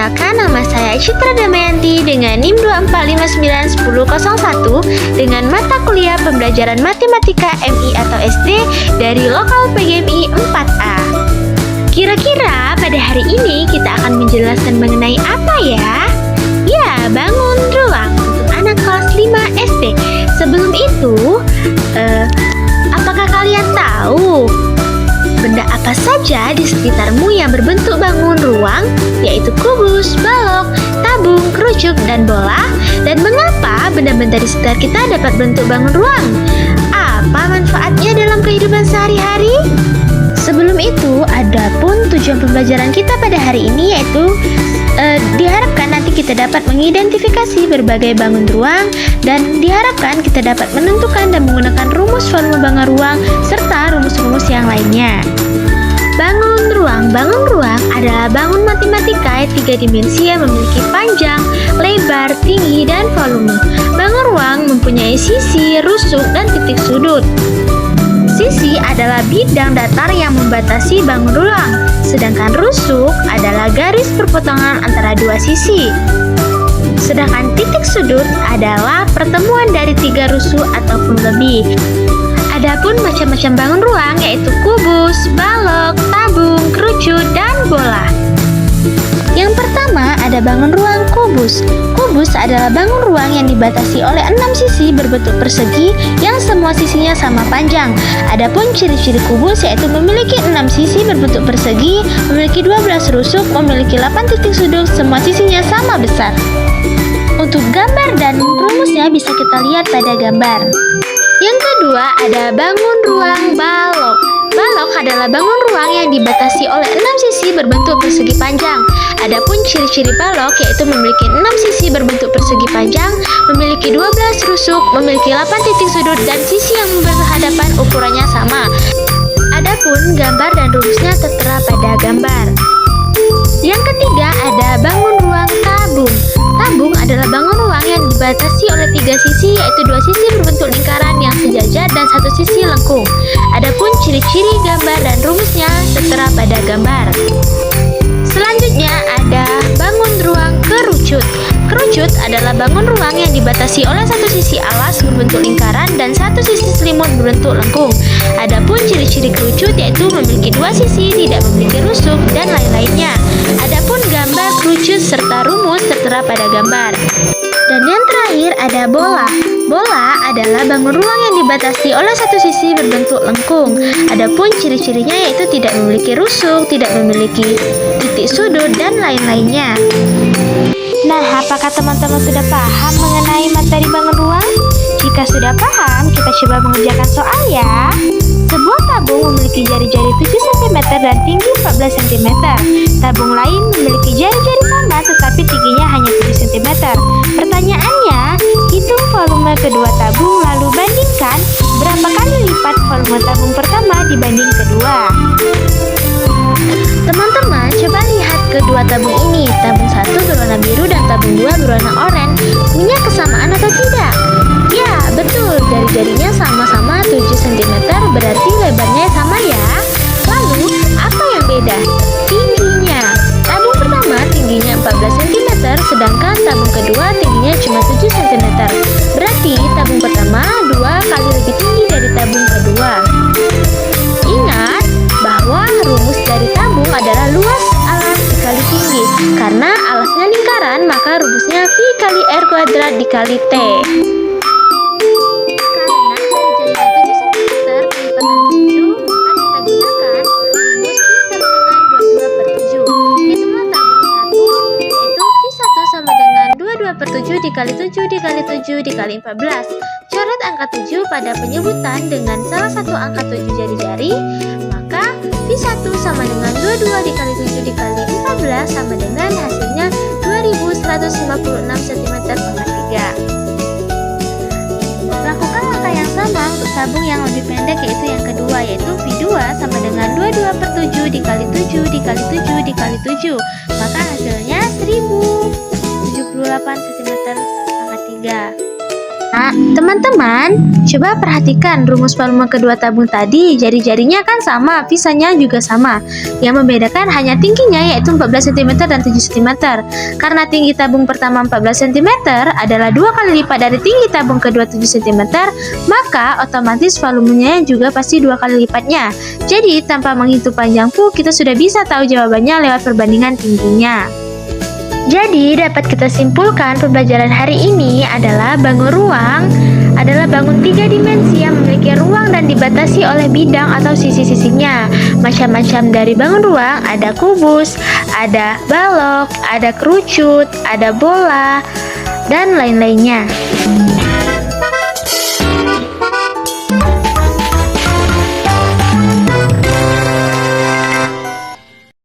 Perkenalkan, nama saya Citra Damayanti dengan NIM 2459101 dengan mata kuliah pembelajaran matematika MI atau SD dari lokal PGMI 4A. Kira-kira pada hari ini kita akan menjelaskan mengenai apa ya? Ya, bangun ruang untuk anak kelas 5 SD. Sebelum itu, apakah kalian tahu benda apa saja di sekitarmu yang berbentuk bangun ruang, yaitu kubus, balok, tabung, kerucuk, dan bola? Dan mengapa benda-benda di sekitar kita dapat bentuk bangun ruang? Apa manfaatnya dalam kehidupan sehari-hari? Sebelum itu, adapun tujuan pembelajaran kita pada hari ini yaitu diharapkan nanti kita dapat mengidentifikasi berbagai bangun ruang dan diharapkan kita dapat menentukan dan menggunakan rumus volume bangun ruang serta rumus-rumus yang lainnya. Bangun ruang adalah bangun matematika 3 dimensi yang memiliki panjang, lebar, tinggi, dan volume. Bangun ruang mempunyai sisi, rusuk, dan titik sudut. Sisi adalah bidang datar yang membatasi bangun ruang, sedangkan rusuk adalah garis perpotongan antara dua sisi. Sedangkan titik sudut adalah pertemuan dari 3 rusuk ataupun lebih. Adapun macam-macam bangun ruang yaitu kubus, balok, tabung, kerucut, dan bola. Yang pertama ada bangun ruang kubus. Kubus adalah bangun ruang yang dibatasi oleh 6 sisi berbentuk persegi yang semua sisinya sama panjang. Adapun ciri-ciri kubus yaitu memiliki 6 sisi berbentuk persegi, memiliki 12 rusuk, memiliki 8 titik sudut, semua sisinya sama besar. Untuk gambar dan rumusnya bisa kita lihat pada gambar. Yang kedua ada bangun ruang balok. Balok adalah bangun ruang yang dibatasi oleh 6 sisi berbentuk persegi panjang. Adapun ciri-ciri balok yaitu memiliki 6 sisi berbentuk persegi panjang, memiliki 12 rusuk, memiliki 8 titik sudut, dan sisi yang berhadapan ukurannya sama. Adapun gambar dan rumusnya tertera pada gambar. Yang ketiga ada bangun ruang tabung. Tabung adalah bangun ruang yang dibatasi oleh 3 sisi, yaitu 2 sisi berbentuk lingkaran yang sejajar dan 1 sisi lengkung. Adapun ciri-ciri gambar dan rumusnya tertera pada gambar. Selanjutnya ada bangun ruang kerucut. Kerucut adalah bangun ruang yang dibatasi oleh 1 sisi alas berbentuk lingkaran dan 1 sisi selimut berbentuk lengkung. Adapun ciri-ciri kerucut yaitu memiliki 2 sisi, tidak memiliki rusuk, dan lain-lainnya. Adapun gambar kerucut serta rumus tertera pada gambar. Dan yang terakhir ada bola. Bola adalah bangun ruang yang dibatasi oleh 1 sisi berbentuk lengkung. Adapun ciri-cirinya yaitu tidak memiliki rusuk, tidak memiliki titik sudut, dan lain-lainnya. Nah, apakah teman-teman sudah paham mengenai materi bangun ruang? Jika sudah paham, kita coba mengerjakan soal ya. Sebuah tabung memiliki jari-jari 7 cm dan tinggi 14 cm. Tabung lain memiliki jari-jari sama tetapi tingginya hanya 7 cm. Pertanyaannya, hitung volume kedua tabung lalu bandingkan berapa kali lipat volume tabung pertama dibanding kedua. Teman-teman, coba lihat kedua tabung ini. Tabung 1 berwarna biru dan tabung 2 berwarna oranye. Punya kesamaan atau tidak? Ya, betul. Jari-jarinya sama-sama 7 cm, berarti lebarnya sama ya. Lalu, apa yang beda? Tingginya. Tabung pertama tingginya 14 cm, sedangkan tabung kedua tingginya cuma 7 cm. Berarti tabung pertama 2 kali lebih tinggi dari tabung kedua. Ingat bahwa rumus dari tabung adalah luas alas dikali tinggi. Karena alasnya lingkaran, maka rumusnya V kali R kuadrat dikali T. Dikali 7 dikali 7 dikali 14. Coret angka 7 pada penyebutan dengan salah satu angka 7 jari-jari, maka V1 sama dengan 22 dikali 7 dikali 14 sama dengan hasilnya 2156 cm/3. Lakukan langkah yang sama untuk tabung yang lebih pendek yaitu yang kedua, yaitu V2 sama dengan 22/7 dikali 7 dikali 7 dikali 7, maka hasilnya 1078 cm/3. Nah, teman-teman, coba perhatikan rumus volume kedua tabung tadi. Jari-jarinya kan sama, visanya juga sama. Yang membedakan hanya tingginya, yaitu 14 cm dan 7 cm. Karena tinggi tabung pertama 14 cm adalah 2 kali lipat dari tinggi tabung kedua 7 cm, maka otomatis volumenya juga pasti 2 kali lipatnya. Jadi, tanpa menghitung panjang pun kita sudah bisa tahu jawabannya lewat perbandingan tingginya. Jadi, dapat kita simpulkan pembelajaran hari ini adalah bangun ruang adalah bangun 3 dimensi yang memiliki ruang dan dibatasi oleh bidang atau sisi-sisinya. Macam-macam dari bangun ruang, ada kubus, ada balok, ada kerucut, ada bola, dan lain-lainnya.